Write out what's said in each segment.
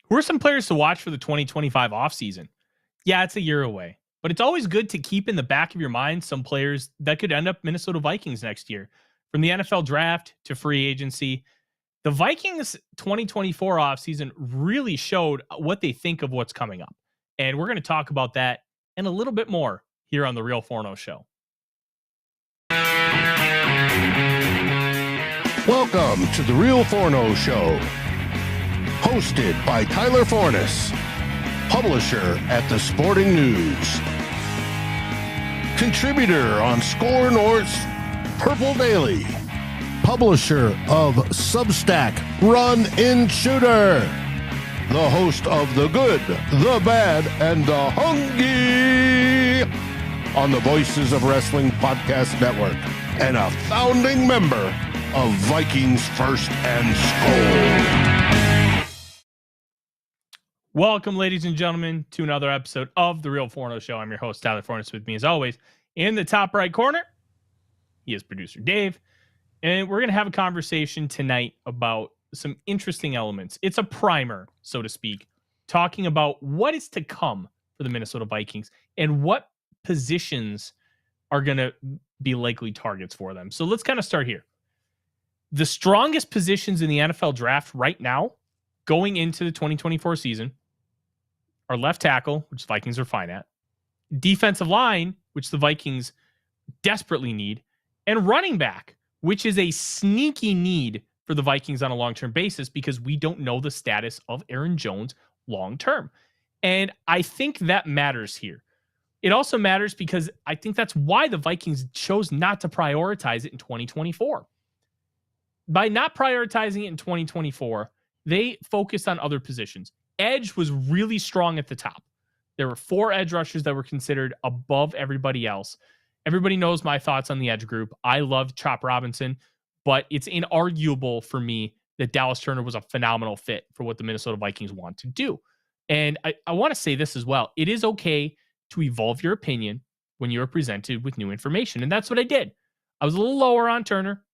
Who are some players to watch for the 2025 offseason? Yeah, it's a year away, but it's always good to keep in the back of your mind some players that could end up Minnesota Vikings next year. From the NFL draft to free agency, the Vikings 2024 offseason really showed what they think of what's coming up. And we're going to talk about that and a little bit more here on the Real Forno Show. Welcome to the Real Forno Show. Hosted by Tyler Forness, publisher at The Sporting News, contributor on SKOL North's Purple Daily, publisher of Substack Run In Shooter, the host of The Good, The Bad, and The Hungry on the Voices of Wrestling Podcast Network, and a founding member of Vikings First and SKOL. Welcome, ladies and gentlemen, to another episode of The Real Forno Show. I'm your host, Tyler Forness. With me, as always, in the top right corner, he is producer Dave. And we're going to have a conversation tonight about some interesting elements. It's a primer, so to speak, talking about what is to come for the Minnesota Vikings and what positions are going to be likely targets for them. So let's kind of start here. The strongest positions in the NFL draft right now, going into the 2024 season, are left tackle, which the Vikings are fine at, defensive line, which the Vikings desperately need, and running back, which is a sneaky need for the Vikings on a long-term basis because we don't know the status of Aaron Jones long-term. And I think that matters here. It also matters because I think that's why the Vikings chose not to prioritize it in 2024. By not prioritizing it in 2024, they focused on other positions. Edge was really strong at the top. There were 4 edge rushers that were considered above everybody else. Everybody knows my thoughts on the edge group. I love Chop Robinson, but it's inarguable for me that Dallas Turner was a phenomenal fit for what the Minnesota Vikings want to do. And I want to say this as well. It is okay to evolve your opinion when you're presented with new information. And that's what I did. I was a little lower on Turner,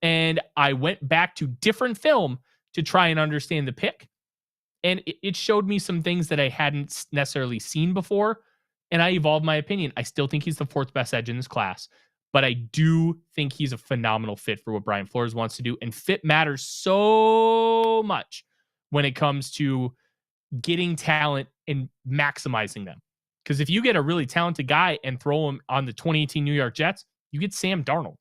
and I went back to different film to try and understand the pick. And it showed me some things that I hadn't necessarily seen before. And I evolved my opinion. I still think he's the 4th best edge in this class. But I do think he's a phenomenal fit for what Brian Flores wants to do. And fit matters so much when it comes to getting talent and maximizing them. Because if you get a really talented guy and throw him on the 2018 New York Jets, you get Sam Darnold.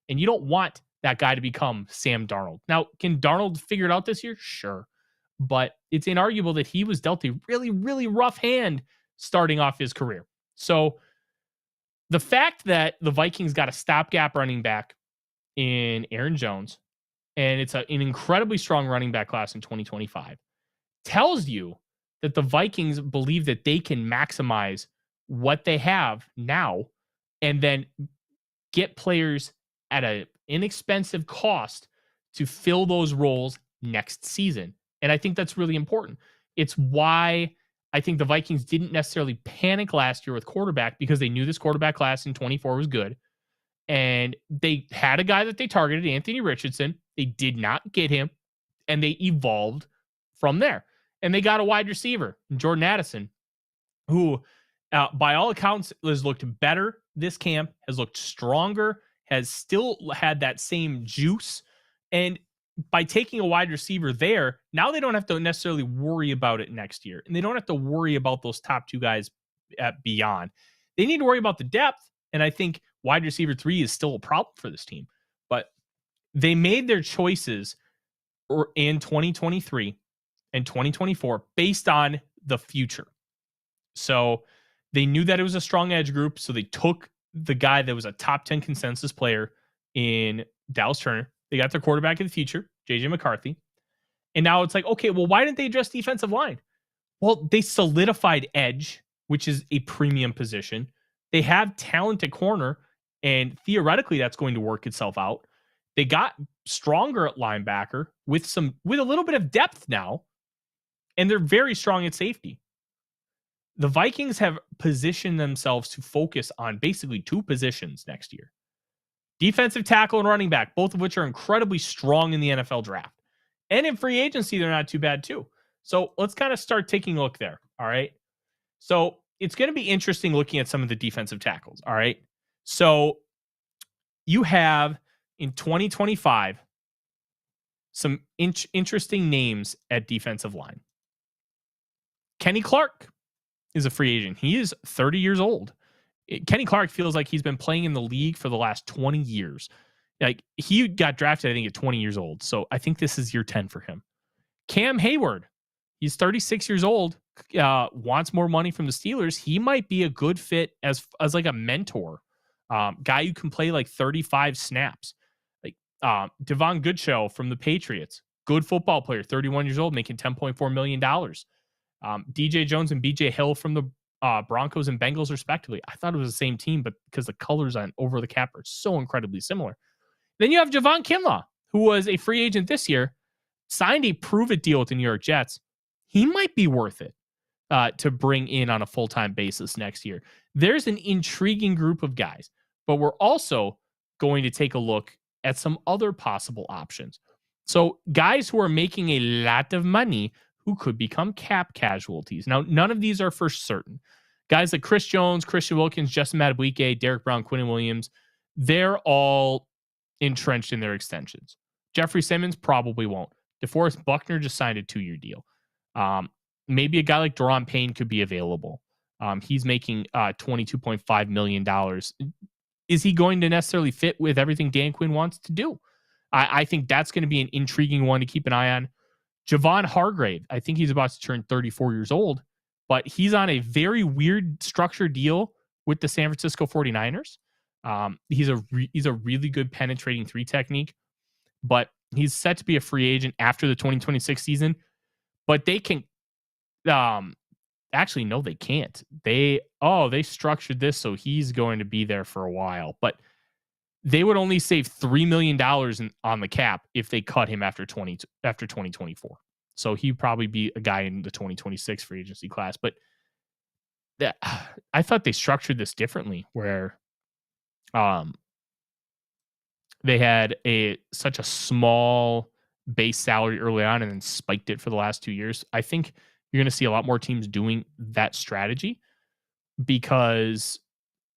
And you don't want that guy to become Sam Darnold. Now, can Darnold figure it out this year? Sure. But it's inarguable that he was dealt a really, really rough hand starting off his career. So the fact that the Vikings got a stopgap running back in Aaron Jones, and it's an incredibly strong running back class in 2025, tells you that the Vikings believe that they can maximize what they have now and then get players at an inexpensive cost to fill those roles next season. And I think that's really important. It's why I think the Vikings didn't necessarily panic last year with quarterback, because they knew this quarterback class in 24 was good. And they had a guy that they targeted, Anthony Richardson. They did not get him, and they evolved from there. And they got a wide receiver, Jordan Addison, who by all accounts has looked better this camp, has looked stronger, has still had that same juice. And by taking a wide receiver there, now they don't have to necessarily worry about it next year. And they don't have to worry about those top 2 guys beyond. They need to worry about the depth. And I think wide receiver 3 is still a problem for this team. But they made their choices in 2023 and 2024 based on the future. So they knew that it was a strong edge group. So they took the guy that was a top 10 consensus player in Dallas Turner. They got their quarterback of the future, J.J. McCarthy. And now it's like, okay, well, why didn't they address defensive line? Well, they solidified edge, which is a premium position. They have talent at corner, and theoretically that's going to work itself out. They got stronger at linebacker with a little bit of depth now, and they're very strong at safety. The Vikings have positioned themselves to focus on basically 2 positions next year. Defensive tackle and running back, both of which are incredibly strong in the NFL draft. And in free agency, they're not too bad too. So let's kind of start taking a look there. All right. So it's going to be interesting looking at some of the defensive tackles. All right. So you have in 2025 some interesting names at defensive line. Kenny Clark is a free agent. He is 30 years old. Kenny Clark feels like he's been playing in the league for the last 20 years. Like, he got drafted, I think, at 20 years old. So I think this is year 10 for him. Cam Hayward, he's 36 years old, wants more money from the Steelers. He might be a good fit as like a mentor, guy who can play like 35 snaps. Like Devon Goodshow from the Patriots, good football player, 31 years old, making $10.4 million. DJ Jones and BJ Hill from the Broncos and Bengals, respectively. I thought it was the same team, but because the colors on over the cap are so incredibly similar. Then you have Javon Kinlaw, who was a free agent this year, signed a prove-it deal with the New York Jets. He might be worth it to bring in on a full-time basis next year. There's an intriguing group of guys, but we're also going to take a look at some other possible options. So guys who are making a lot of money who could become cap casualties. Now, none of these are for certain. Guys like Chris Jones, Christian Wilkins, Justin Madubuike, Derek Brown, Quinnen Williams, they're all entrenched in their extensions. Jeffrey Simmons probably won't. DeForest Buckner just signed a 2-year deal. Maybe a guy like Daron Payne could be available. He's making $22.5 million. Is he going to necessarily fit with everything Dan Quinn wants to do? I think that's going to be an intriguing one to keep an eye on. Javon Hargrave, I think he's about to turn 34 years old, but he's on a very weird structured deal with the San Francisco 49ers. He's a really good penetrating 3 technique, but he's set to be a free agent after the 2026 season. But they can, actually, no, they can't. They structured this so he's going to be there for a while, but they would only save $3 million on the cap if they cut him after 2024. So he'd probably be a guy in the 2026 free agency class. But I thought they structured this differently, where they had such a small base salary early on and then spiked it for the last 2 years. I think you're going to see a lot more teams doing that strategy because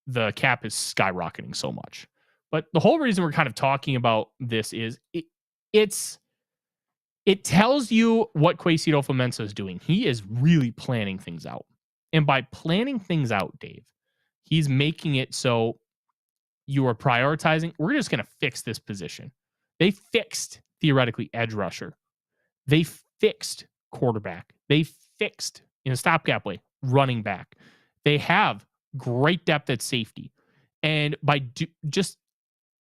the cap is skyrocketing so much. But the whole reason we're kind of talking about this is it tells you what Kwesi Adofo-Mensah is doing. He is really planning things out. And by planning things out, Dave, he's making it so you are prioritizing. We're just going to fix this position. They fixed, theoretically, edge rusher. They fixed quarterback. They fixed, in a stopgap way, running back. They have great depth at safety. And by just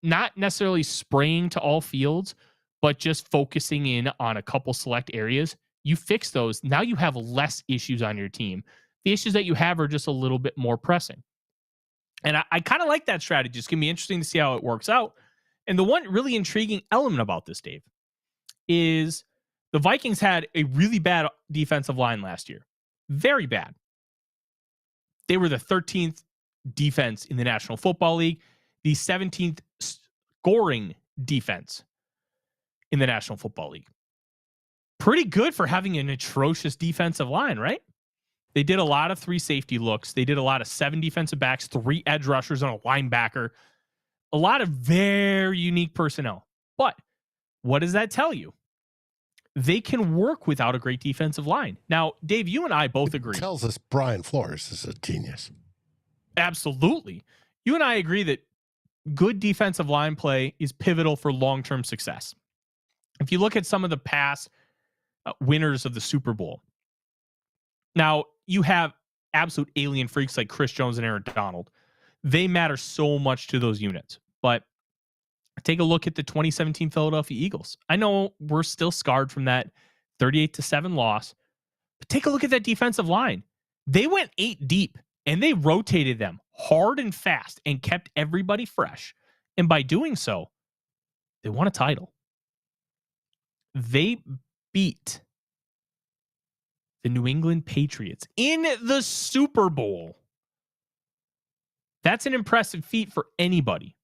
not necessarily spraying to all fields, but just focusing in on a couple select areas, you fix those. Now you have less issues on your team. The issues that you have are just a little bit more pressing. And I kind of like that strategy. It's going to be interesting to see how it works out. And the one really intriguing element about this, Dave, is the Vikings had a really bad defensive line last year. Very bad. They were the 13th defense in the National Football League, the 17th scoring defense in the National Football League. Pretty good for having an atrocious defensive line, right? They did a lot of 3 safety looks. They did a lot of 7 defensive backs, 3 edge rushers, and a linebacker. A lot of very unique personnel. But what does that tell you? They can work without a great defensive line. Now, Dave, you and I both agree. It tells us Brian Flores is a genius. Absolutely. You and I agree that good defensive line play is pivotal for long-term success. If you look at some of the past winners of the Super Bowl, now you have absolute alien freaks like Chris Jones and Aaron Donald. They matter so much to those units. But take a look at the 2017 Philadelphia Eagles. I know we're still scarred from that 38-7 loss, but take a look at that defensive line. They went 8 deep and they rotated them hard and fast and kept everybody fresh. And by doing so, they won a title. They beat the New England Patriots in the Super Bowl. That's an impressive feat for anybody.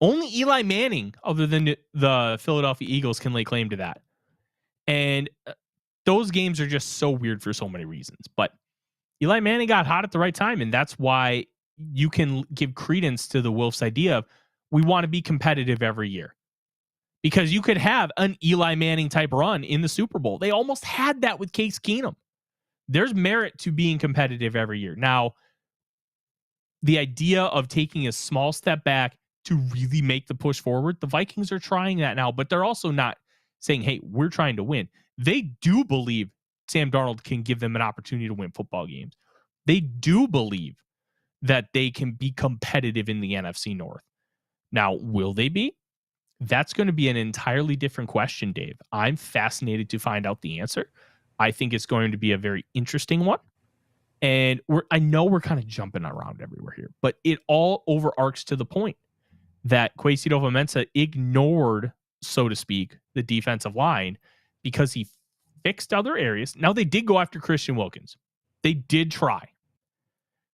Only Eli Manning, other than the Philadelphia Eagles, can lay claim to that. And those games are just so weird for so many reasons. But Eli Manning got hot at the right time, and that's why you can give credence to the Wolves' idea of we want to be competitive every year. Because you could have an Eli Manning type run in the Super Bowl. They almost had that with Case Keenum. There's merit to being competitive every year. Now, the idea of taking a small step back to really make the push forward, the Vikings are trying that now, but they're also not saying, hey, we're trying to win. They do believe Sam Darnold can give them an opportunity to win football games. They do believe that they can be competitive in the NFC North. Now, will they be? That's going to be an entirely different question, Dave. I'm fascinated to find out the answer. I think it's going to be a very interesting one. And I know we're kind of jumping around everywhere here, but it all overarches to the point that Kwesi Adofo-Mensah ignored, so to speak, the defensive line because he fixed other areas. Now, they did go after Christian Wilkins. They did try.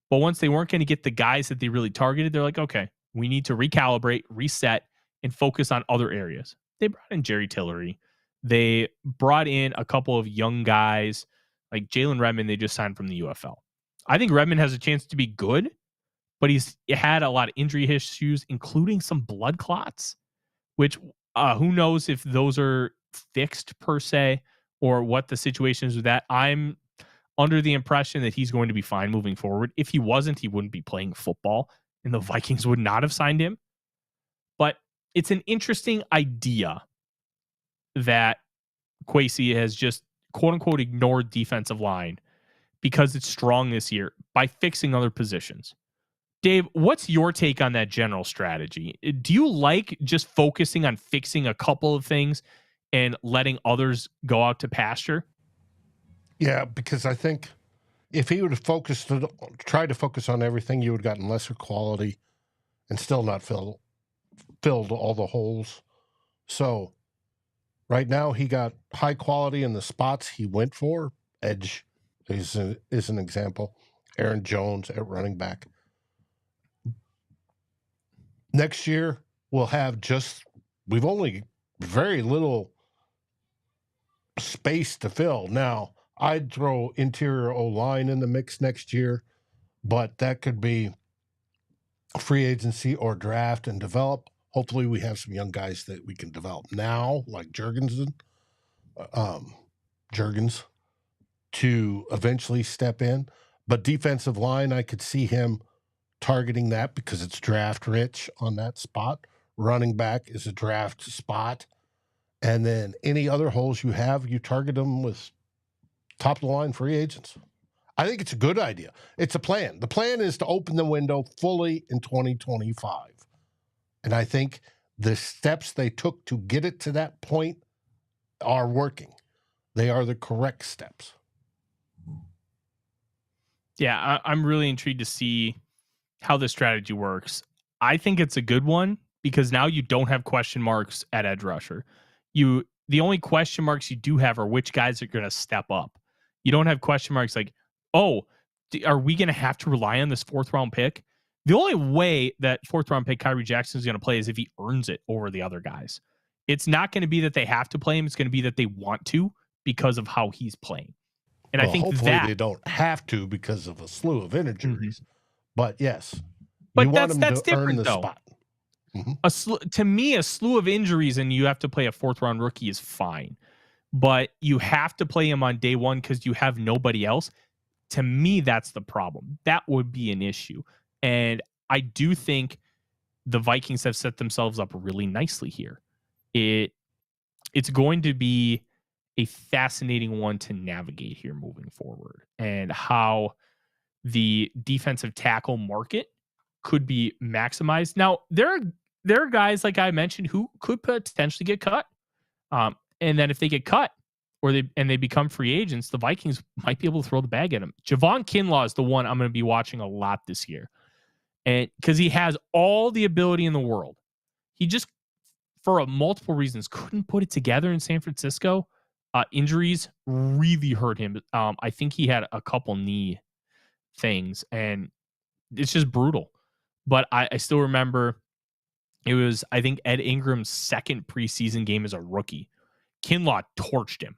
But once they weren't going to get the guys that they really targeted, they're like, okay, we need to recalibrate, reset, and focus on other areas. They brought in Jerry Tillery. They brought in a couple of young guys like Jalen Redmond. They just signed from the UFL. I think Redmond has a chance to be good, but he's had a lot of injury issues, including some blood clots, which who knows if those are fixed per se or what the situation is with that. I'm under the impression that he's going to be fine moving forward. If he wasn't, he wouldn't be playing football, and the Vikings would not have signed him. But it's an interesting idea that Kwesi has just quote unquote ignored defensive line because it's strong this year by fixing other positions. Dave, what's your take on that general strategy? Do you like just focusing on fixing a couple of things and letting others go out to pasture? Yeah, because I think if he would have tried to focus on everything, you would have gotten lesser quality and still not filled all the holes. So right now he got high quality in the spots he went for. Edge is an example. Aaron Jones at running back. Next year we'll have we've only very little space to fill. Now, I'd throw interior O-line in the mix next year, but that could be free agency or draft and develop. Hopefully we have some young guys that we can develop now, like Jurgens, to eventually step in. But defensive line, I could see him targeting that because it's draft rich on that spot. Running back is a draft spot. And then any other holes you have, you target them with top of the line free agents. I think it's a good idea. It's a plan. The plan is to open the window fully in 2025. And I think the steps they took to get it to that point are working. They are the correct steps. Yeah, I'm really intrigued to see how this strategy works. I think it's a good one because now you don't have question marks at edge rusher. The only question marks you do have are which guys are going to step up. You don't have question marks like, oh, are we going to have to rely on this 4th round pick? The only way that 4th round pick Kyrie Jackson is going to play is if he earns it over the other guys. It's not going to be that they have to play him. It's going to be that they want to because of how he's playing. And I think hopefully they don't have to because of a slew of injuries. But yes, but you want them to earn the though. spot. Mm-hmm. To me, a slew of injuries and you have to play a 4th round rookie is fine. But you have to play him on day one because you have nobody else. To me, that's the problem. That would be an issue. And I do think the Vikings have set themselves up really nicely here. It's going to be a fascinating one to navigate here moving forward, and how the defensive tackle market could be maximized. Now, there are guys, like I mentioned, who could potentially get cut. And then if they get cut or they become free agents, the Vikings might be able to throw the bag at them. Javon Kinlaw is the one I'm going to be watching a lot this year. And because he has all the ability in the world. He just, for multiple reasons, couldn't put it together in San Francisco. Injuries really hurt him. I think he had a couple knee things, and it's just brutal. But I still remember it was, I think, Ed Ingram's second preseason game as a rookie. Kinlaw torched him.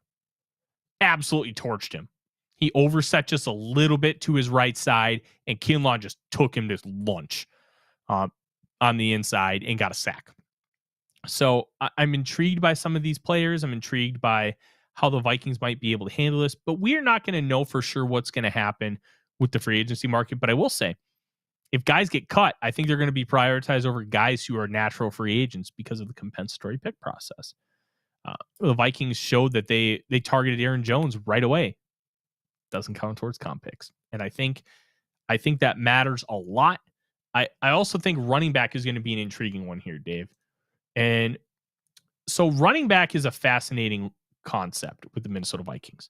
absolutely torched him. He overset just a little bit to his right side, and Kinlaw just took him to lunch on the inside and got a sack. So I'm intrigued by some of these players. I'm intrigued by how the Vikings might be able to handle this, but we're not going to know for sure what's going to happen with the free agency market. But I will say, if guys get cut, I think they're going to be prioritized over guys who are natural free agents because of the compensatory pick process. The Vikings showed that they targeted Aaron Jones right away. Doesn't count towards comp picks. And I think that matters a lot. I also think running back is going to be an intriguing one here, Dave. And so running back is a fascinating concept with the Minnesota Vikings.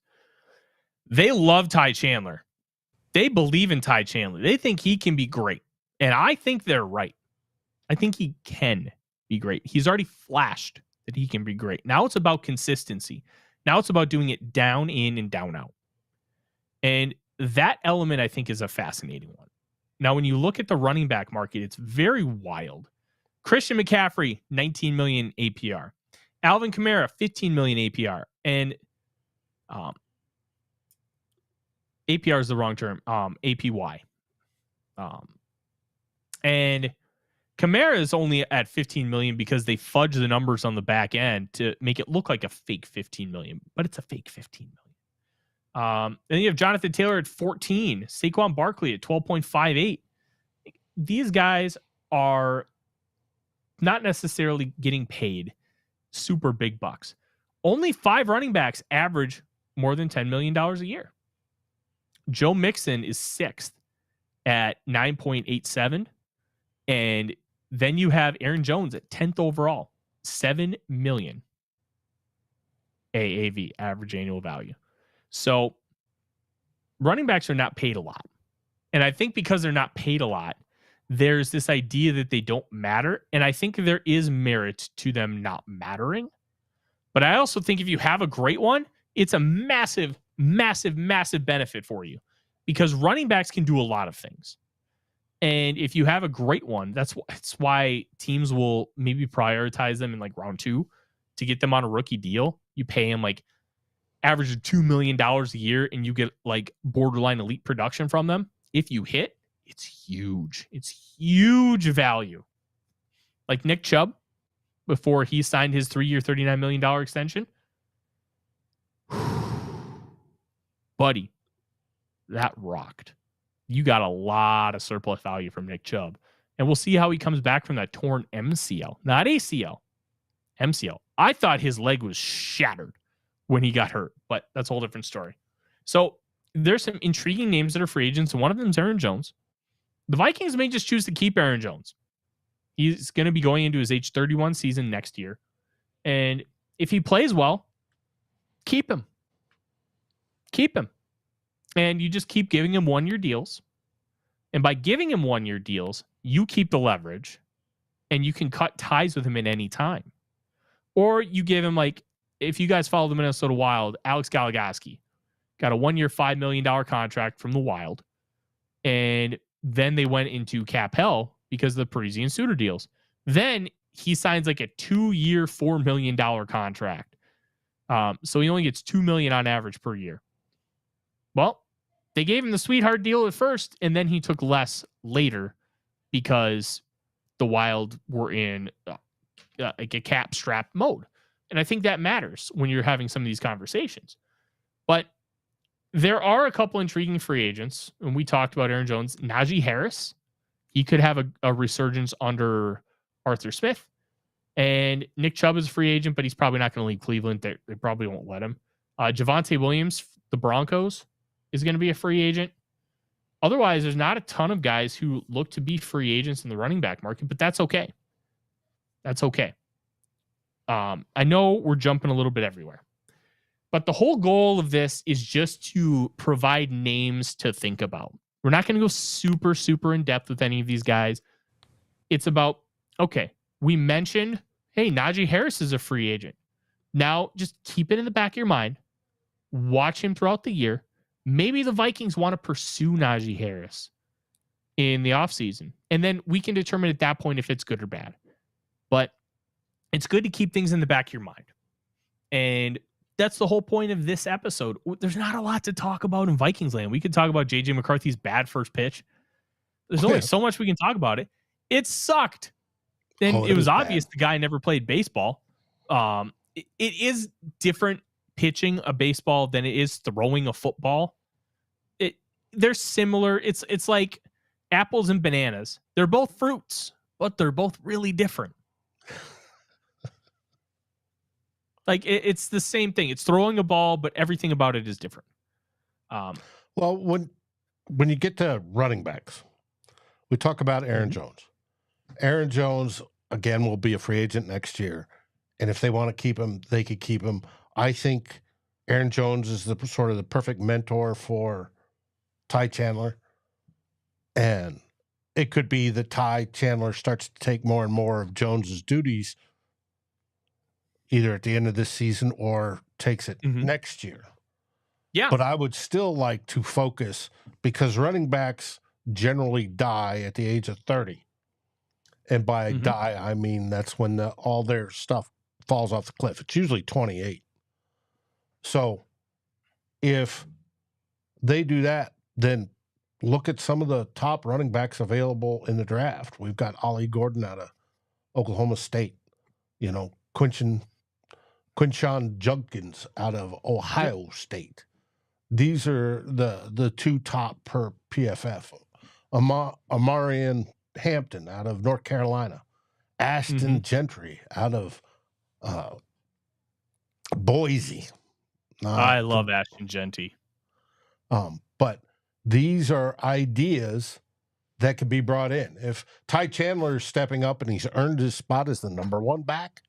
They love Ty Chandler. They believe in Ty Chandler. They think he can be great. And I think they're right. I think he can be great. He's already flashed that he can be great. Now it's about consistency. Now it's about doing it down in and down out. And that element, I think, is a fascinating one. Now, when you look at the running back market, it's very wild. Christian McCaffrey, 19 million APR. Alvin Kamara, 15 million APR. And APR is the wrong term. APY. And Kamara is only at 15 million because they fudge the numbers on the back end to make it look like a fake 15 million, but it's a fake 15 million. Then you have Jonathan Taylor at 14, Saquon Barkley at 12.58. These guys are not necessarily getting paid super big bucks. Only 5 running backs average more than $10 million a year. Joe Mixon is 6th at 9.87. And then you have Aaron Jones at 10th overall, 7 million AAV, average annual value. So running backs are not paid a lot. And I think because they're not paid a lot, there's this idea that they don't matter. And I think there is merit to them not mattering. But I also think if you have a great one, it's a massive, massive, massive benefit for you because running backs can do a lot of things. And if you have a great one, that's why teams will maybe prioritize them in like round 2 to get them on a rookie deal. You pay them like average of $2 million a year and you get like borderline elite production from them. If you hit, it's huge. It's huge value. Like Nick Chubb, before he signed his 3-year, $39 million extension. Buddy, that rocked. You got a lot of surplus value from Nick Chubb. And we'll see how he comes back from that torn MCL. Not ACL. MCL. I thought his leg was shattered when he got hurt, but that's a whole different story. So there's some intriguing names that are free agents, and one of them is Aaron Jones. The Vikings may just choose to keep Aaron Jones. He's going to be going into his age 31 season next year. And if he plays well, keep him. Keep him. And you just keep giving him 1-year deals. And by giving him 1-year deals, you keep the leverage and you can cut ties with him at any time. Or you give him, like, if you guys follow the Minnesota Wild, Alex Goligoski got a 1-year, $5 million contract from the Wild. And then they went into cap hell because of the Parisian Suter deals. Then he signs like a 2-year, $4 million contract. So he only gets $2 million on average per year. Well, they gave him the sweetheart deal at first, and then he took less later because the Wild were in like a cap strap mode. And I think that matters when you're having some of these conversations. But there are a couple intriguing free agents, and we talked about Aaron Jones. Najee Harris, he could have a resurgence under Arthur Smith. And Nick Chubb is a free agent, but he's probably not going to leave Cleveland. They probably won't let him. Javonte Williams, the Broncos, is going to be a free agent. Otherwise, there's not a ton of guys who look to be free agents in the running back market, but that's okay. That's okay. I know we're jumping a little bit everywhere, but the whole goal of this is just to provide names to think about. We're not going to go super, super in depth with any of these guys. It's about, okay, we mentioned, hey, Najee Harris is a free agent. Now just keep it in the back of your mind. Watch him throughout the year. Maybe the Vikings want to pursue Najee Harris in the offseason. And then we can determine at that point if it's good or bad. But it's good to keep things in the back of your mind. And that's the whole point of this episode. There's not a lot to talk about in Vikings land. We could talk about JJ McCarthy's bad first pitch. There's only so much we can talk about it. It sucked. Then it was obvious the guy never played baseball. It is different pitching a baseball than it is throwing a football. They're similar. It's like apples and bananas. They're both fruits, but they're both really different. Like it's the same thing. It's throwing a ball, but everything about it is different. Well, when you get to running backs, we talk about Aaron Jones. Aaron Jones, again, will be a free agent next year. And if they want to keep him, they could keep him. I think Aaron Jones is the sort of the perfect mentor for Ty Chandler. And it could be that Ty Chandler starts to take more and more of Jones's duties either at the end of this season or takes it next year. Yeah. But I would still like to focus because running backs generally die at the age of 30. And by die, I mean that's when all their stuff falls off the cliff. It's usually 28. So if they do that, then look at some of the top running backs available in the draft. We've got Ollie Gordon out of Oklahoma State, Quinshon Judkins out of Ohio State. These are the two top per PFF. Amarian Hampton out of North Carolina. Ashton Gentry out of Boise. I love Ashton Gentry. But these are ideas that could be brought in. If Ty Chandler is stepping up and he's earned his spot as the number one back,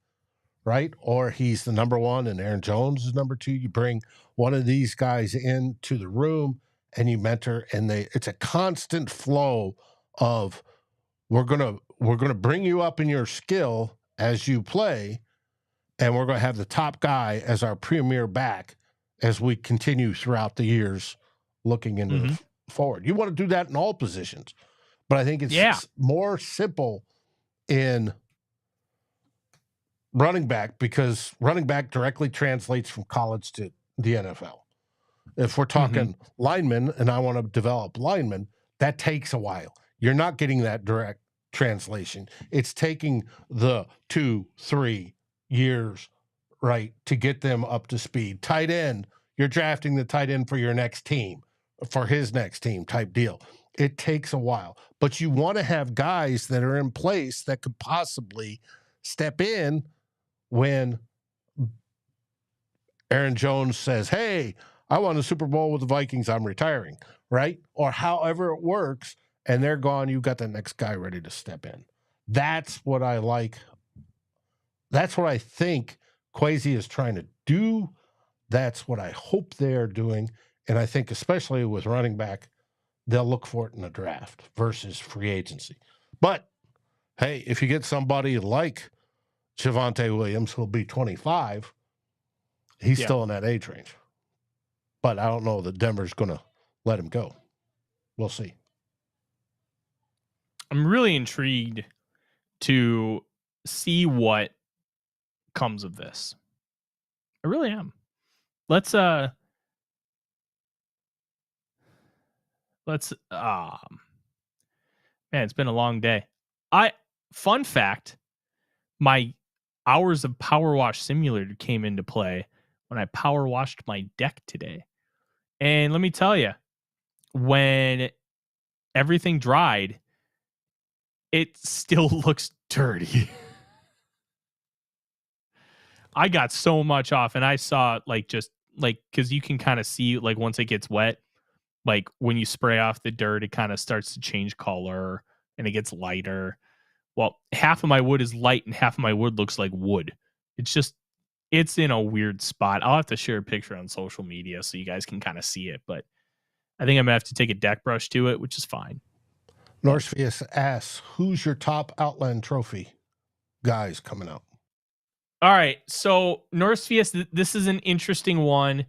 right? Or he's the number one and Aaron Jones is number two. You bring one of these guys into the room and you mentor, and it's a constant flow of we're gonna bring you up in your skill as you play, and we're gonna have the top guy as our premier back as we continue throughout the years looking into the forward. You want to do that in all positions, but I think it's more simple in running back because running back directly translates from college to the NFL. If we're talking linemen and I want to develop linemen, that takes a while. You're not getting that direct translation. It's taking the 2-3 years, right, to get them up to speed. Tight end, you're drafting the tight end for your next team, for his next team type deal. It takes a while, but you want to have guys that are in place that could possibly step in when Aaron Jones says, hey, I won a Super Bowl with the Vikings, I'm retiring, right? Or however it works, and they're gone, you've got the next guy ready to step in. That's what I like. That's what I think Kwesi is trying to do. That's what I hope they're doing. And I think especially with running back, they'll look for it in the draft versus free agency. But, hey, if you get somebody like Javonte Williams, who'll be 25, he's still in that age range. But I don't know that Denver's going to let him go. We'll see. I'm really intrigued to see what comes of this. I really am. Let's man, it's been a long day. Fun fact, my hours of Power Wash Simulator came into play when I power washed my deck today. And let me tell you, when everything dried, it still looks dirty. I got so much off, and I saw because you can kind of see once it gets wet, when you spray off the dirt, it kind of starts to change color and it gets lighter. Well, half of my wood is light and half of my wood looks like wood. It's in a weird spot. I'll have to share a picture on social media so you guys can kind of see it, but I think I'm gonna have to take a deck brush to it, which is fine. Norsevius asks, who's your top Outland Trophy guys coming out? All right, so Norsevius, this is an interesting one.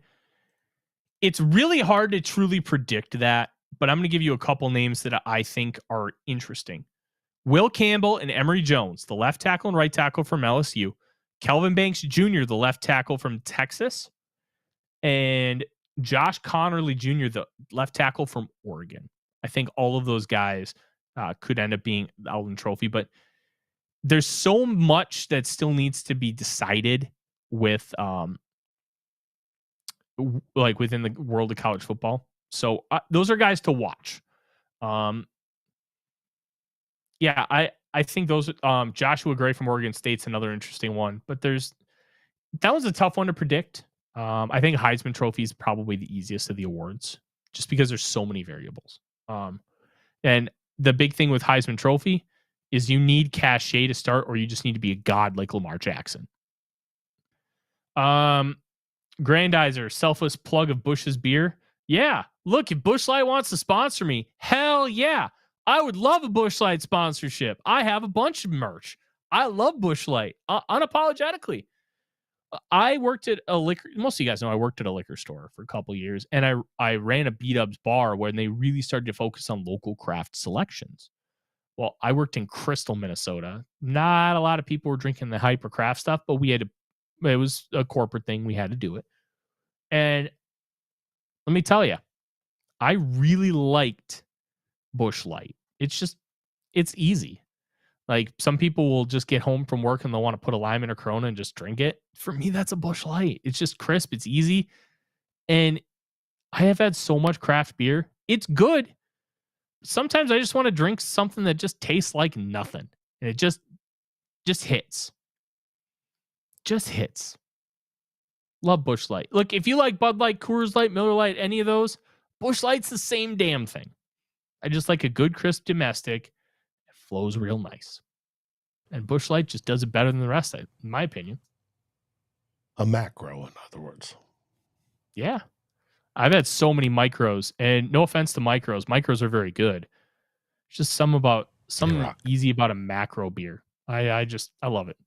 It's really hard to truly predict that, but I'm going to give you a couple names that I think are interesting. Will Campbell and Emory Jones, the left tackle and right tackle from LSU. Kelvin Banks Jr., the left tackle from Texas. and Josh Connerly Jr., the left tackle from Oregon. I think all of those guys could end up being the Outland Trophy, but there's so much that still needs to be decided with like within the world of college football. So those are guys to watch. Yeah, I think those Joshua Gray from Oregon State's another interesting one, but that was a tough one to predict. I think Heisman Trophy is probably the easiest of the awards, just because there's so many variables. And the big thing with Heisman Trophy is you need cachet to start, or you just need to be a god like Lamar Jackson. Grandizer, selfless plug of Bush's beer. Yeah, look, if Busch Light wants to sponsor me, hell yeah. I would love a Busch Light sponsorship. I have a bunch of merch. I love Busch Light, unapologetically. I worked at a liquor. Most of you guys know I worked at a liquor store for a couple of years, and I ran a B-Dubs bar when they really started to focus on local craft selections. Well, I worked in Crystal, Minnesota. Not a lot of people were drinking the hyper craft stuff, but it was a corporate thing. We had to do it. And let me tell you, I really liked Busch Light. It's easy. Like, some people will just get home from work and they'll want to put a lime in a Corona and just drink it. For me, that's a Busch Light. It's just crisp. It's easy. And I have had so much craft beer. It's good. Sometimes I just want to drink something that just tastes like nothing. And it just hits. Just hits. Love Busch Light. Look, if you like Bud Light, Coors Light, Miller Light, any of those, Busch Light's the same damn thing. I just like a good, crisp domestic. It flows real nice. And Busch Light just does it better than the rest, in my opinion. A macro, in other words. Yeah. I've had so many micros, and no offense to micros. Micros are very good. It's just something easy about a macro beer. I love it.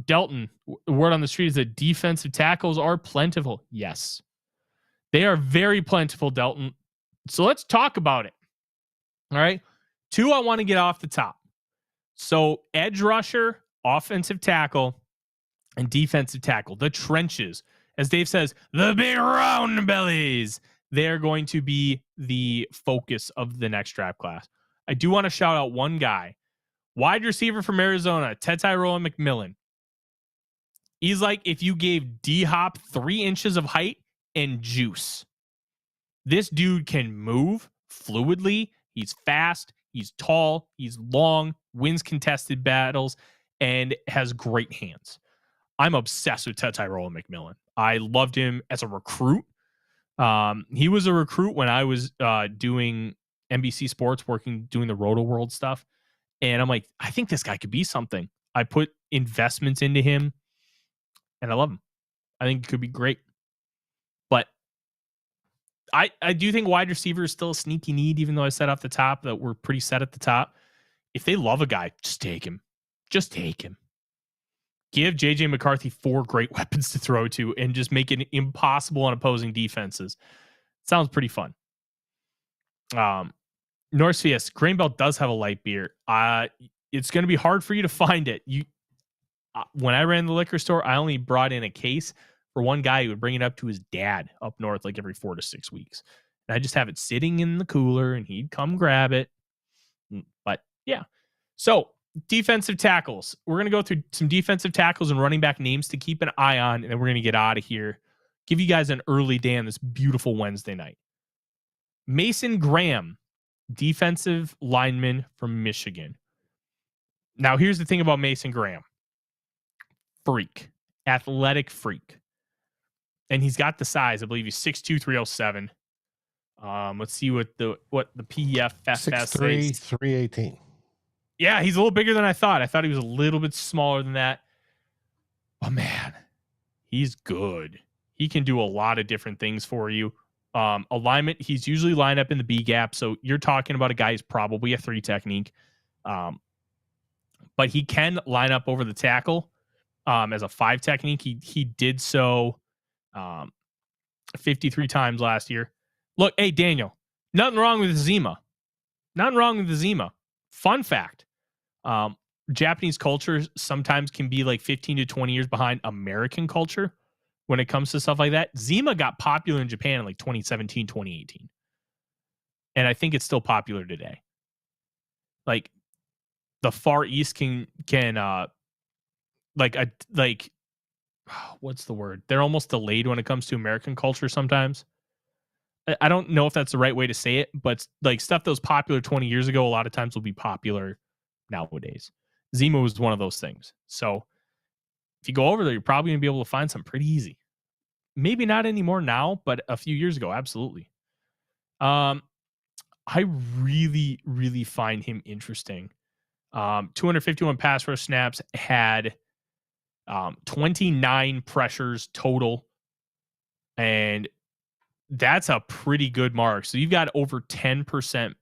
Delton, word on the street is that defensive tackles are plentiful. Yes. They are very plentiful, Delton. So let's talk about it. All right. 2 I want to get off the top. So edge rusher, offensive tackle, and defensive tackle. The trenches. As Dave says, the big round bellies. They're going to be the focus of the next draft class. I do want to shout out one guy. Wide receiver from Arizona, Tyrone McMillan. He's like if you gave D-Hop 3 inches of height and juice. This dude can move fluidly. He's fast. He's tall. He's long. Wins contested battles. And has great hands. I'm obsessed with Tyrone McMillan. I loved him as a recruit. He was a recruit when I was doing NBC Sports, doing the Roto World stuff. And I'm like, I think this guy could be something. I put investments into him, and I love him. I think it could be great. But I do think wide receiver is still a sneaky need, even though I said off the top that we're pretty set at the top. If they love a guy, just take him. Just take him. Give J.J. McCarthy 4 great weapons to throw to and just make it impossible on opposing defenses. Sounds pretty fun. North CS, Grainbelt does have a light beer. It's going to be hard for you to find it. When I ran the liquor store, I only brought in a case for one guy who would bring it up to his dad up north like every 4 to 6 weeks. And I just have it sitting in the cooler and he'd come grab it. But yeah. So defensive tackles. We're going to go through some defensive tackles and running back names to keep an eye on, and then we're going to get out of here. Give you guys an early day on this beautiful Wednesday night. Mason Graham, defensive lineman from Michigan. Now, here's the thing about Mason Graham. Freak. Athletic freak. And he's got the size. I believe he's 6'2", 307. Let's see what the PFF 6'3", 318. Yeah, he's a little bigger than I thought. I thought he was a little bit smaller than that. But man, he's good. He can do a lot of different things for you. Alignment, he's usually lined up in the B gap. So you're talking about a guy who's probably a 3 technique. But he can line up over the tackle as a 5 technique. He did so 53 times last year. Look, hey, Daniel, nothing wrong with Zima. Nothing wrong with the Zima. Fun fact. Japanese culture sometimes can be like 15 to 20 years behind American culture when it comes to stuff like that. Zima got popular in Japan in like 2017, 2018. And I think it's still popular today. Like the Far East can what's the word? They're almost delayed when it comes to American culture sometimes. I don't know if that's the right way to say it, but like stuff that was popular 20 years ago, a lot of times will be popular nowadays. Zima was one of those things. So if you go over there, you're probably gonna be able to find some pretty easy. Maybe not anymore now, but a few years ago, absolutely. I really, really find him interesting. 251 pass rush snaps, had 29 pressures total, and that's a pretty good mark. So you've got over 10%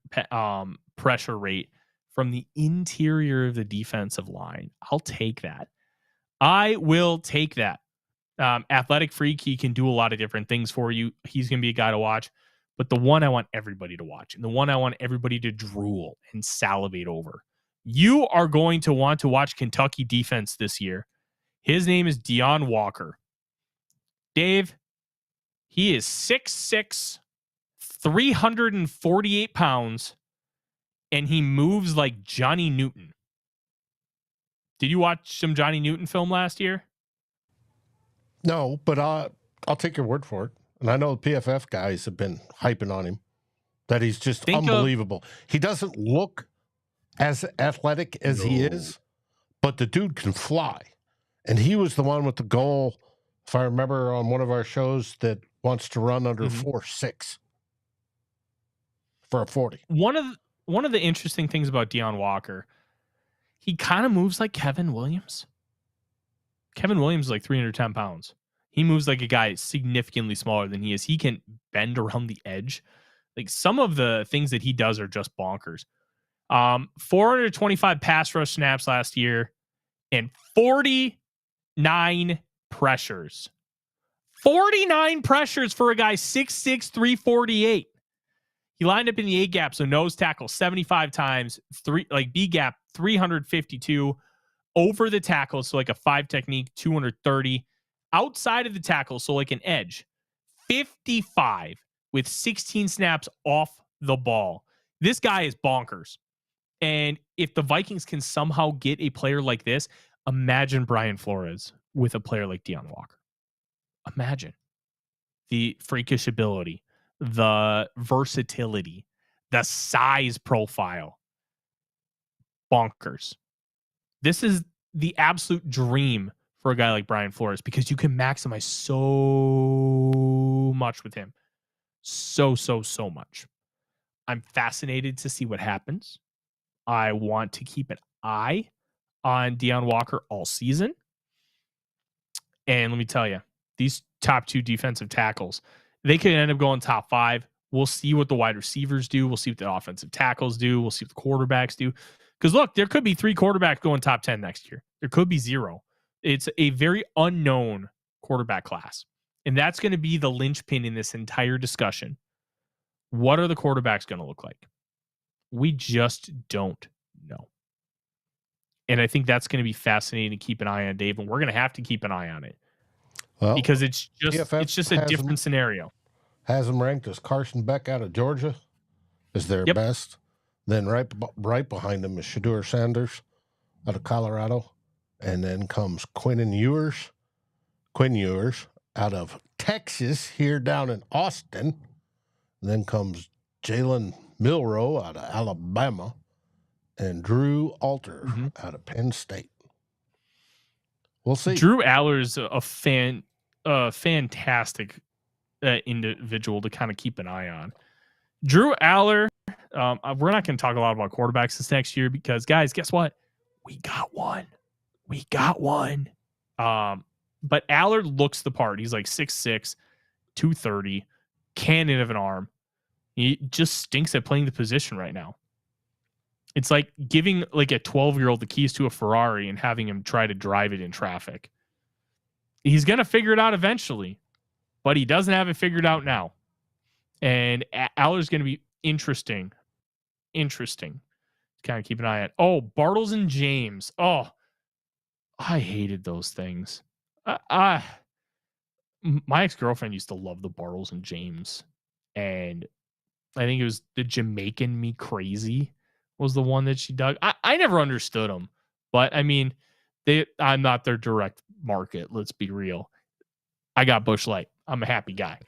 pressure rate from the interior of the defensive line. I'll take that. I will take that. Athletic freak, he can do a lot of different things for you. He's going to be a guy to watch. But the one I want everybody to watch, and the one I want everybody to drool and salivate over, you are going to want to watch Kentucky defense this year. His name is Deon Walker. Dave, he is 6'6", 348 pounds, and he moves like Johnny Newton. Did you watch some Johnny Newton film last year? No, but I'll take your word for it. And I know the PFF guys have been hyping on him, that he's just unbelievable. He doesn't look as athletic as he is, but the dude can fly. And he was the one with the goal, if I remember, on one of our shows, that wants to run under 4.6 for a 40. One of the interesting things about Deon Walker, he kind of moves like Kevin Williams. Kevin Williams is like 310 pounds. He moves like a guy significantly smaller than he is. He can bend around the edge. Like some of the things that he does are just bonkers. 425 pass rush snaps last year and 49 pressures. 49 pressures for a guy 6'6", 348. He lined up in the A gap, so nose tackle 75 times, B gap 352, over the tackle, so like a 5 technique 230, outside of the tackle, so like an edge 55, with 16 snaps off the ball. This guy is bonkers. And if the Vikings can somehow get a player like this, imagine Brian Flores with a player like Deon Walker. Imagine the freakish ability, the versatility, the size profile. Bonkers. This is the absolute dream for a guy like Brian Flores, because you can maximize so much with him. So much. I'm fascinated to see what happens. I want to keep an eye on Deon Walker all season. And let me tell you, these top 2 defensive tackles, they could end up going top 5. We'll see what the wide receivers do. We'll see what the offensive tackles do. We'll see what the quarterbacks do. Because look, there could be 3 quarterbacks going top 10 next year. There could be 0. It's a very unknown quarterback class. And that's going to be the linchpin in this entire discussion. What are the quarterbacks going to look like? We just don't know. And I think that's going to be fascinating to keep an eye on, Dave. And we're going to have to keep an eye on it. Well, because it's just a different scenario. Has them ranked as Carson Beck out of Georgia is their best. Then right behind him is Shedeur Sanders out of Colorado. And then comes Quinn Ewers out of Texas, here down in Austin. And then comes Jalen Milroe out of Alabama. And Drew Alter out of Penn State. We'll see. Drew Aller's a fantastic individual to kind of keep an eye on. Drew Aller, we're not going to talk a lot about quarterbacks this next year because, guys, guess what? We got one. But Aller looks the part. He's like 6'6", 230, cannon of an arm. He just stinks at playing the position right now. It's like giving like a 12-year-old the keys to a Ferrari and having him try to drive it in traffic. He's going to figure it out eventually, but he doesn't have it figured out now. And Aller's going to be interesting. Kind of keep an eye on. Oh, Bartles and James. Oh, I hated those things. My ex-girlfriend used to love the Bartles and James, and I think it was the Jamaican Me Crazy was the one that she dug. I never understood them, but I mean, I'm not their direct market. Let's be real. I got Busch Light. I'm a happy guy.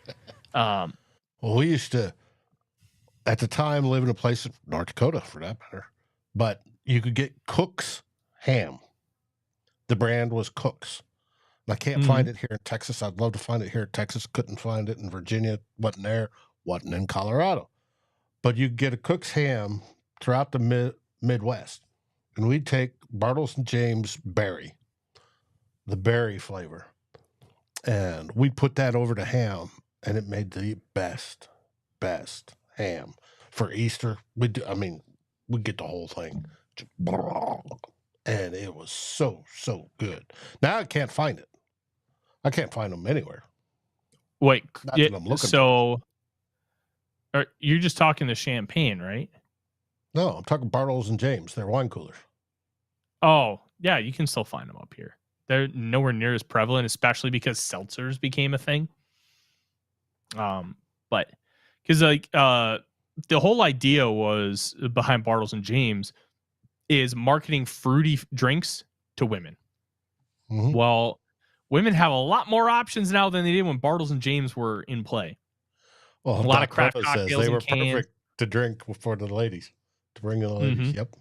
Well, we used to, at the time, live in a place in North Dakota, for that matter, but you could get Cook's ham. The brand was Cook's. And I can't find it here in Texas. I'd love to find it here in Texas. Couldn't find it in Virginia. Wasn't there. Wasn't in Colorado. But you get a Cook's ham throughout the Midwest. And we'd take Bartles and James berry, the berry flavor. And we'd put that over the ham, and it made the best ham. For Easter, we'd get the whole thing. And it was so good. Now I can't find it. I can't find them anywhere. Wait, so you're just talking the champagne, right? No, I'm talking Bartles and James. They're wine coolers. Oh, yeah, you can still find them up here. They're nowhere near as prevalent, especially because seltzers became a thing. But because the whole idea was behind Bartles and James is marketing fruity drinks to women. Mm-hmm. Well, women have a lot more options now than they did when Bartles and James were in play. Well, a lot of craft cocktails. They were perfect to drink for the ladies, to bring in the ladies. Mm-hmm. Yep.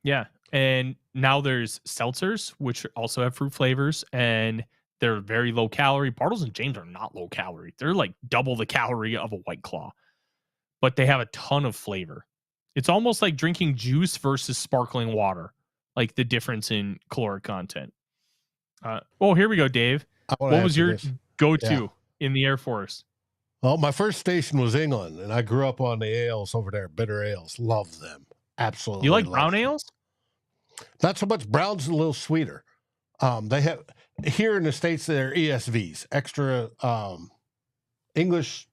Yeah. And now there's seltzers, which also have fruit flavors, and they're very low calorie. Bartles and James are not low calorie. They're like double the calorie of a White Claw, but they have a ton of flavor. It's almost like drinking juice versus sparkling water, like the difference in caloric content. Here we go, Dave. What was your go-to in the Air Force? Well, my first station was England, and I grew up on the ales over there, bitter ales. Love them. Absolutely. You like brown ales? Not so much. Brown's a little sweeter. They have here in the States, they're ESVs, extra English.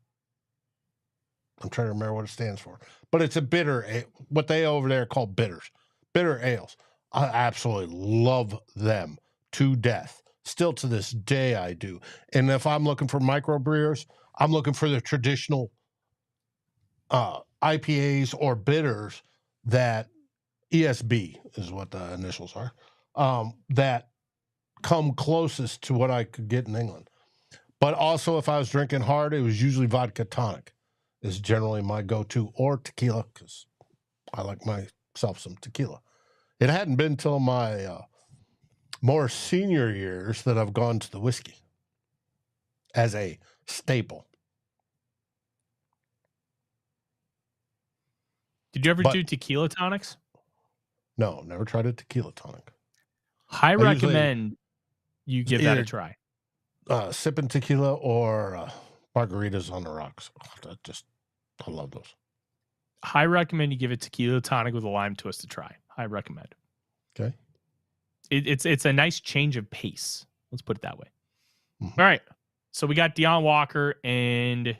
I'm trying to remember what it stands for, but it's a bitter, what they over there call bitters, bitter ales. I absolutely love them to death. Still to this day, I do. And if I'm looking for microbrewers, I'm looking for the traditional IPAs or bitters that ESB is what the initials are, that come closest to what I could get in England. But also, if I was drinking hard, it was usually vodka tonic is generally my go-to, or tequila, because I like myself some tequila. It hadn't been till my more senior years that I've gone to the whiskey as a staple. Did you ever do tequila tonics? No, never tried a tequila tonic. I recommend you give that a try. Sipping tequila or margaritas on the rocks. I love those. I recommend you give it tequila tonic with a lime twist a try. I recommend. Okay. It's a nice change of pace. Let's put it that way. Mm-hmm. All right. So we got Deion Walker and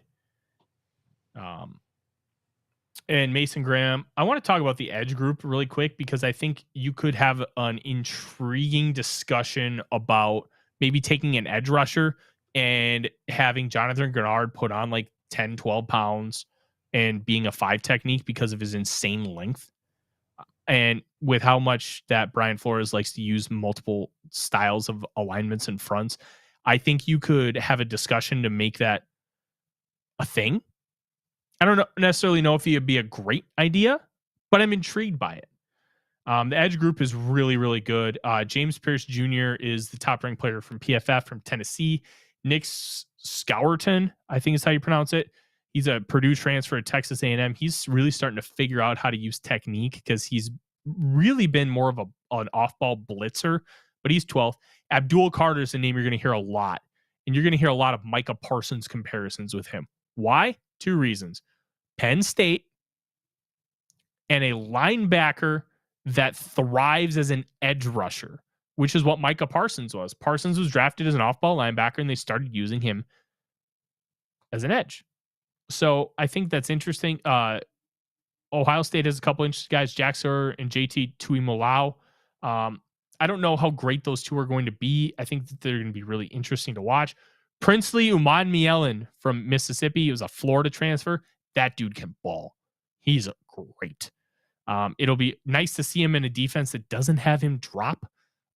Mason Graham. I want to talk about the edge group really quick because I think you could have an intriguing discussion about maybe taking an edge rusher and having Jonathan Grenard put on like 10, 12 pounds and being a 5 technique because of his insane length. And with how much that Brian Flores likes to use multiple styles of alignments and fronts, I think you could have a discussion to make that a thing. I don't necessarily know if it would be a great idea, but I'm intrigued by it. The edge group is really, really good. James Pierce Jr. is the top-ranked player from PFF from Tennessee. Nick Scourton, I think is how you pronounce it. He's a Purdue transfer at Texas A&M. He's really starting to figure out how to use technique because he's really been more of an off-ball blitzer, but he's 12th. Abdul Carter is a name you're going to hear a lot, and you're going to hear a lot of Micah Parsons comparisons with him. Why? 2 reasons. Penn State and a linebacker that thrives as an edge rusher, which is what Micah Parsons was. Parsons was drafted as an off-ball linebacker, and they started using him as an edge. So I think that's interesting. Ohio State has a couple interesting guys, Jack Sawyer and JT Tuimoloau. I don't know how great those two are going to be. I think that they're going to be really interesting to watch. Princely Umanmielen from Mississippi. He was a Florida transfer. That dude can ball. He's great. It'll be nice to see him in a defense that doesn't have him drop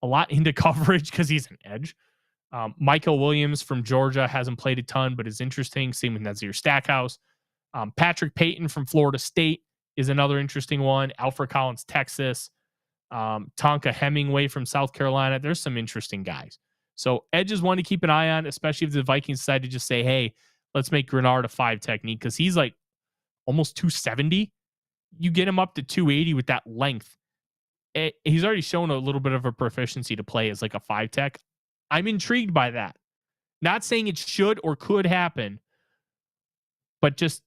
a lot into coverage because he's an edge. Michael Williams from Georgia hasn't played a ton, but is interesting. Same with Nazir Stackhouse. Patrick Payton from Florida State is another interesting one. Alfred Collins, Texas. Tonka Hemingway from South Carolina. There's some interesting guys. So edge is one to keep an eye on, especially if the Vikings decide to just say, hey, let's make Grenard a 5 technique because he's like almost 270. You get him up to 280 with that length. He's already shown a little bit of a proficiency to play as like a 5 tech. I'm intrigued by that. Not saying it should or could happen, but just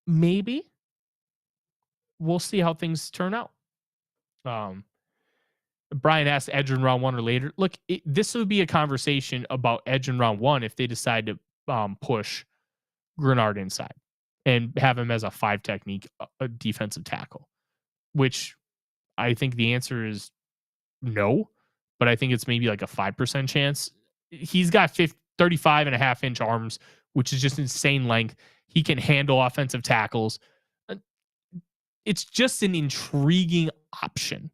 maybe we'll see how things turn out. Brian asked edge in round 1 or later. Look, this would be a conversation about edge in round 1 if they decide to push Grenard inside and have him as a 5 technique, a defensive tackle, which I think the answer is no, but I think it's maybe like a 5% chance. He's got 35.5-inch arms, which is just insane length. He can handle offensive tackles. It's just an intriguing option.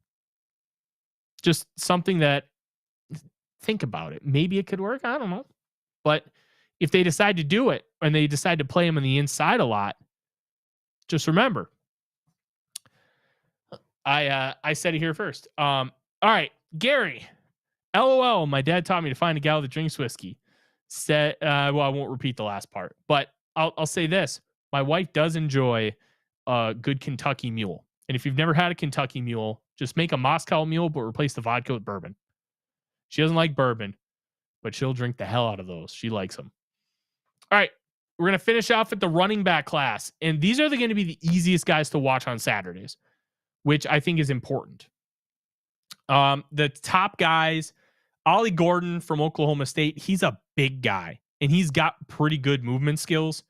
Just something that, think about it. Maybe it could work. I don't know. But if they decide to do it and they decide to play him on the inside a lot, just remember, I said it here first. All right, Gary. LOL. My dad taught me to find a gal that drinks whiskey. Said, well, I won't repeat the last part, but I'll say this. My wife does enjoy a good Kentucky Mule. And if you've never had a Kentucky Mule, just make a Moscow Mule, but replace the vodka with bourbon. She doesn't like bourbon, but she'll drink the hell out of those. She likes them. All right, we're going to finish off with the running back class. And these are going to be the easiest guys to watch on Saturdays, which I think is important. The top guys, Ollie Gordon from Oklahoma State, he's a big guy, and he's got pretty good movement skills.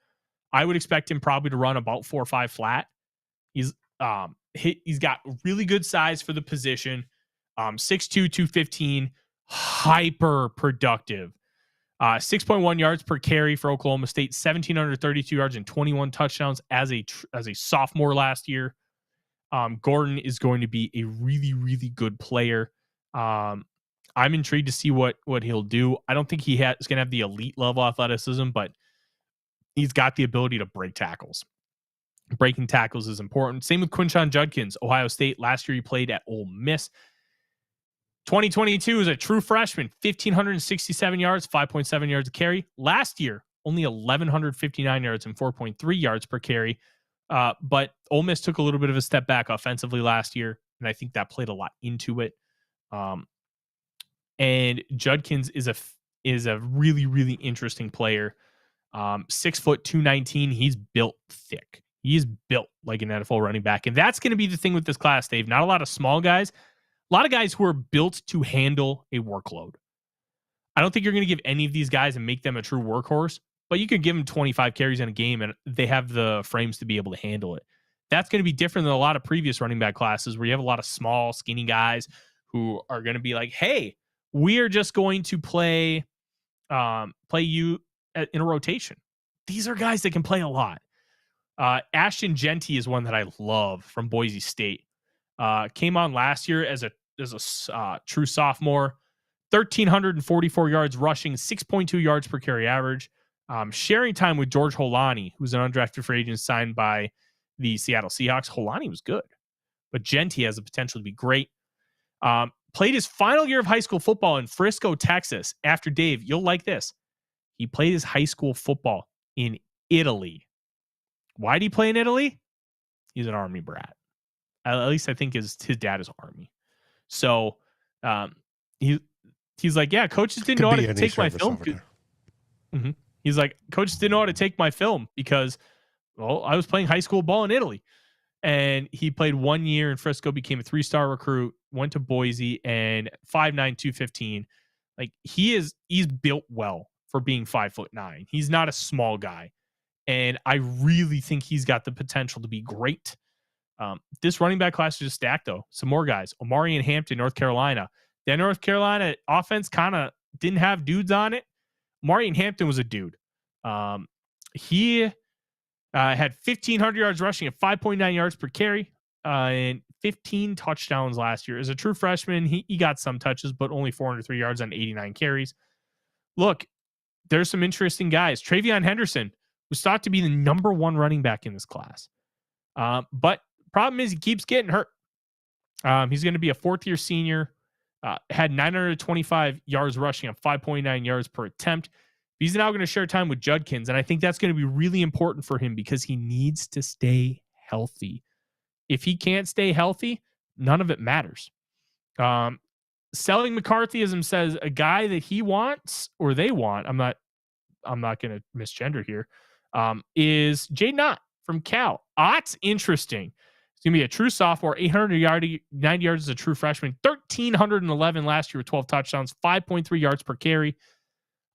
I would expect him probably to run about 4.5 flat. He's got really good size for the position. 6'2", 215, hyper productive. 6.1 yards per carry for Oklahoma State, 1,732 yards and 21 touchdowns as a sophomore last year. Gordon is going to be a really, really good player. I'm intrigued to see what he'll do. I don't think is going to have the elite level athleticism, but he's got the ability to break tackles. Breaking tackles is important. Same with Quinshon Judkins, Ohio State. Last year he played at Ole Miss. 2022 is a true freshman, 1,567 yards, 5.7 yards a carry. Last year, only 1,159 yards and 4.3 yards per carry. But Ole Miss took a little bit of a step back offensively last year, and I think that played a lot into it. And Judkins is a really, really interesting player. 6 foot 219. He's built thick. He's built like an NFL running back. And that's going to be the thing with this class, Dave. Not a lot of small guys. A lot of guys who are built to handle a workload. I don't think you're going to give any of these guys and make them a true workhorse, but you could give them 25 carries in a game and they have the frames to be able to handle it. That's going to be different than a lot of previous running back classes where you have a lot of small, skinny guys who are going to be like, hey, we are just going to play you in a rotation. These are guys that can play a lot. Ashton Genty is one that I love from Boise State. Came on last year as a true sophomore. 1,344 yards rushing, 6.2 yards per carry average. Sharing time with George Holani, who's an undrafted free agent signed by the Seattle Seahawks. Holani was good, but Genty has the potential to be great. Played his final year of high school football in Frisco, Texas. After Dave, you'll like this. He played his high school football in Italy. Why did he play in Italy? He's an Army brat. At least I think his dad is Army. So he's like, yeah, coaches didn't know how to take my film. Mm-hmm. He's like, coaches didn't know how to take my film because, well, I was playing high school ball in Italy. And he played 1 year in Frisco, became a 3-star recruit, went to Boise, and 5'9", 215. Like he's built well for being 5'9". He's not a small guy. And I really think he's got the potential to be great. This running back class is just stacked, though. Some more guys. Omari and Hampton, North Carolina. That North Carolina offense kind of didn't have dudes on it. Martin Hampton was a dude. He had 1,500 yards rushing at 5.9 yards per carry and 15 touchdowns last year. As a true freshman, he got some touches, but only 403 yards on 89 carries. Look, there's some interesting guys. Travion Henderson was thought to be the number one running back in this class. But problem is he keeps getting hurt. He's going to be a fourth-year senior. Had 925 yards rushing on 5.9 yards per attempt. He's now going to share time with Judkins, and I think that's going to be really important for him because he needs to stay healthy. If he can't stay healthy, none of it matters. Selling McCarthyism says a guy that he wants or they want, I'm not going to misgender here, is Jaden Ott from Cal. Ott's interesting. He's going to be a true sophomore, 890 yards as a true freshman, 1,311 last year with 12 touchdowns, 5.3 yards per carry.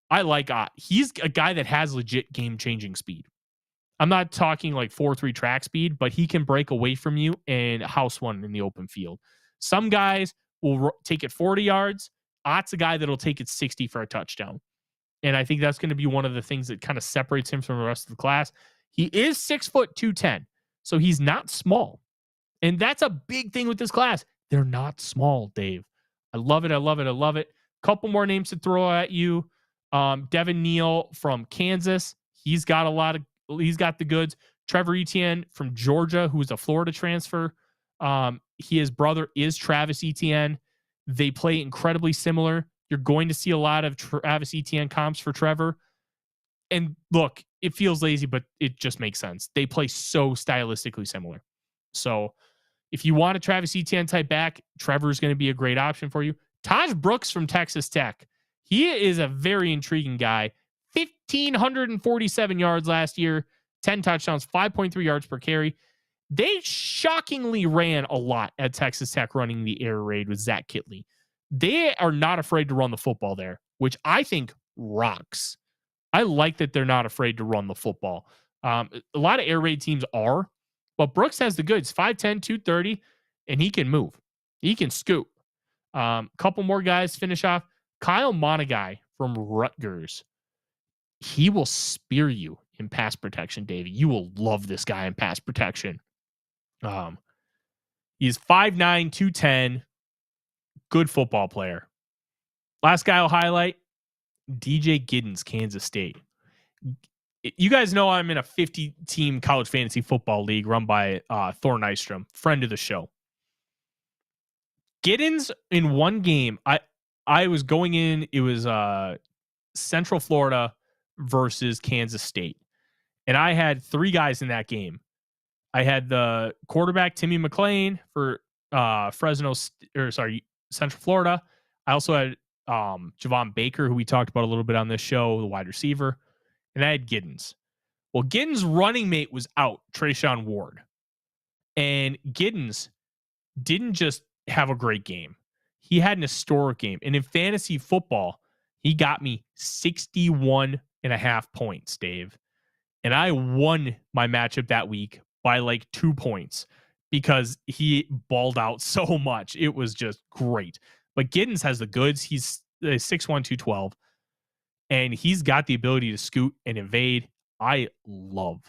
I like Ott. He's a guy that has legit game-changing speed. I'm not talking like 4.3 track speed, but he can break away from you and house one in the open field. Some guys will take it 40 yards. Ott's a guy that'll take it 60 for a touchdown. And I think that's going to be one of the things that kind of separates him from the rest of the class. He is 6 foot 210, so he's not small. And that's a big thing with this class. They're not small, Dave. I love it. I love it. I love it. Couple more names to throw at you. Devin Neal from Kansas. He's got the goods. Trevor Etienne from Georgia, who is a Florida transfer. His brother is Travis Etienne. They play incredibly similar. You're going to see a lot of Travis Etienne comps for Trevor. And look, it feels lazy, but it just makes sense. They play so stylistically similar. So if you want a Travis Etienne type back, Trevor is going to be a great option for you. Taj Brooks from Texas Tech. He is a very intriguing guy. 1,547 yards last year, 10 touchdowns, 5.3 yards per carry. They shockingly ran a lot at Texas Tech running the air raid with Zach Kitley. They are not afraid to run the football there, which I think rocks. I like that they're not afraid to run the football. A lot of air raid teams are, but Brooks has the goods, 5'10", 230, and he can move. He can scoop. Couple more guys finish off. Kyle Monagai from Rutgers. He will spear you in pass protection, Davey. You will love this guy in pass protection. He's 5'9", 210. Good football player. Last guy I'll highlight, DJ Giddens, Kansas State. You guys know I'm in a 50-team college fantasy football league run by Thor Nystrom, friend of the show. Giddens in one game, I was going in, it was Central Florida versus Kansas State. And I had three guys in that game. I had the quarterback, Timmy McClain, for Central Florida. I also had Javon Baker, who we talked about a little bit on this show, the wide receiver. And I had Giddens. Well, Giddens' running mate was out, Trayshawn Ward. And Giddens didn't just have a great game. He had an historic game. And in fantasy football, he got me 61.5 points, Dave. And I won my matchup that week by like 2 points because he balled out so much. It was just great. But Giddens has the goods. He's 6'1", 212. And he's got the ability to scoot and evade. I love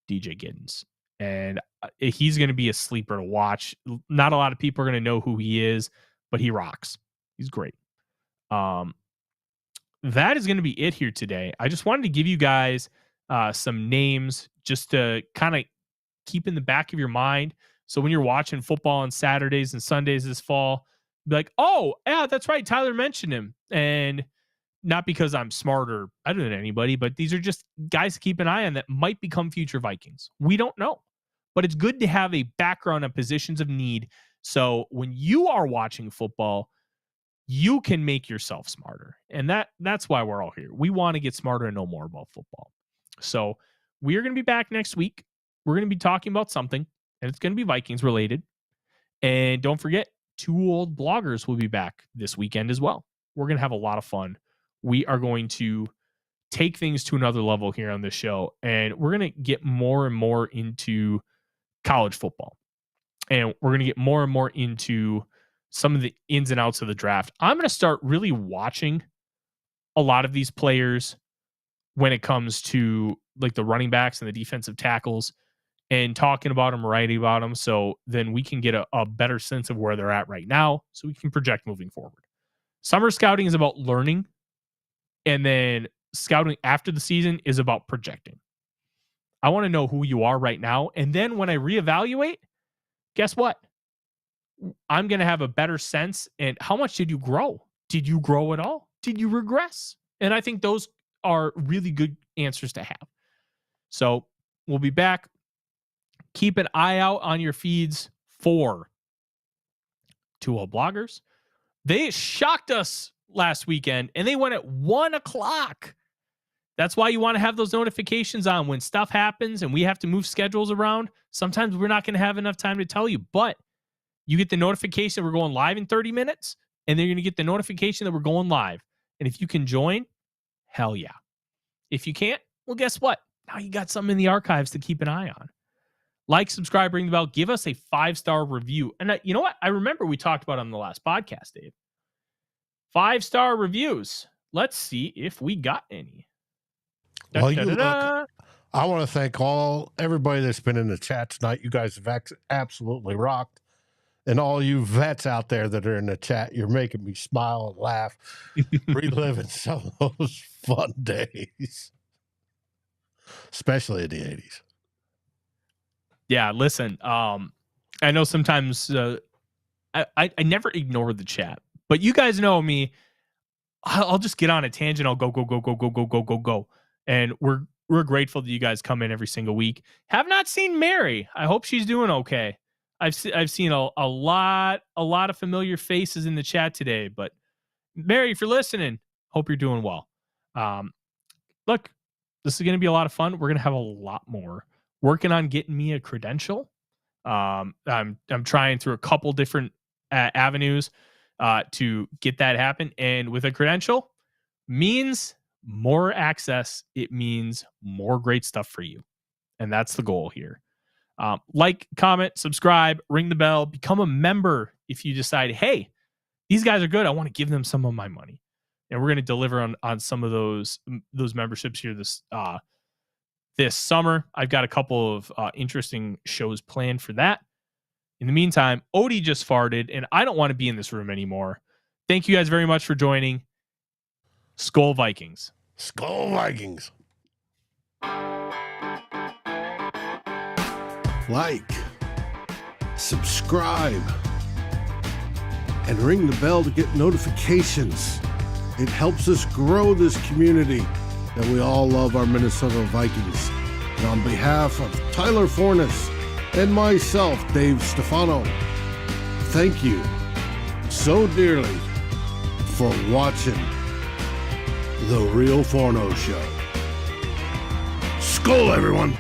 DJ Giddens. And he's going to be a sleeper to watch. Not a lot of people are going to know who he is, but he rocks. He's great. That is going to be it here today. I just wanted to give you guys some names just to kind of keep in the back of your mind. So when you're watching football on Saturdays and Sundays this fall, be like, oh, yeah, that's right. Tyler mentioned him. And not because I'm smarter, better than anybody, but these are just guys to keep an eye on that might become future Vikings. We don't know. But it's good to have a background on positions of need. So when you are watching football, you can make yourself smarter. And that's why we're all here. We want to get smarter and know more about football. So we are going to be back next week. We're going to be talking about something, and it's going to be Vikings related. And don't forget, 2 old bloggers will be back this weekend as well. We're going to have a lot of fun. We are going to take things to another level here on this show, and we're going to get more and more into college football. And we're going to get more and more into some of the ins and outs of the draft. I'm going to start really watching a lot of these players when it comes to like the running backs and the defensive tackles and talking about them, writing about them. So then we can get a better sense of where they're at right now so we can project moving forward. Summer scouting is about learning, and then scouting after the season is about projecting. I want to know who you are right now. And then when I reevaluate, guess what? I'm going to have a better sense. And how much did you grow? Did you grow at all? Did you regress? And I think those are really good answers to have. So we'll be back. Keep an eye out on your feeds for 2-0 bloggers. They shocked us last weekend and they went at 1:00. That's why you want to have those notifications on when stuff happens and we have to move schedules around. Sometimes we're not going to have enough time to tell you, but you get the notification that we're going live in 30 minutes, and then you're going to get the notification that we're going live. And if you can join, hell yeah. If you can't, well, guess what? Now you got something in the archives to keep an eye on. Like, subscribe, ring the bell, give us a 5-star review. And you know what? I remember we talked about it on the last podcast, Dave. 5-star reviews. Let's see if we got any. Well, I want to thank everybody that's been in the chat tonight. You guys have absolutely rocked. And all you vets out there that are in the chat, you're making me smile and laugh, reliving some of those fun days, especially in the 80s. Yeah, listen, I know sometimes I never ignore the chat, but you guys know me. I'll just get on a tangent. I'll go. And we're grateful that you guys come in every single week. Have not seen Mary. I hope she's doing okay. I've seen a lot of familiar faces in the chat today, but Mary, if you're listening, hope you're doing well. Look, this is going to be a lot of fun. We're going to have a lot more. Working on getting me a credential. I'm trying through a couple different avenues to get that happen. And with a credential means more access. It means more great stuff for you. And that's the goal here. Like, comment, subscribe, ring the bell, become a member if you decide, hey, these guys are good. I want to give them some of my money. And we're going to deliver on some of those memberships here this summer. I've got a couple of interesting shows planned for that. In the meantime, Odie just farted, and I don't want to be in this room anymore. Thank you guys very much for joining. SKOL Vikings. SKOL Vikings. Like, subscribe, and ring the bell to get notifications. It helps us grow this community that we all love, our Minnesota Vikings. And on behalf of Tyler Forness and myself, Dave Stefano, thank you so dearly for watching the Real Forno Show. SKOL, everyone!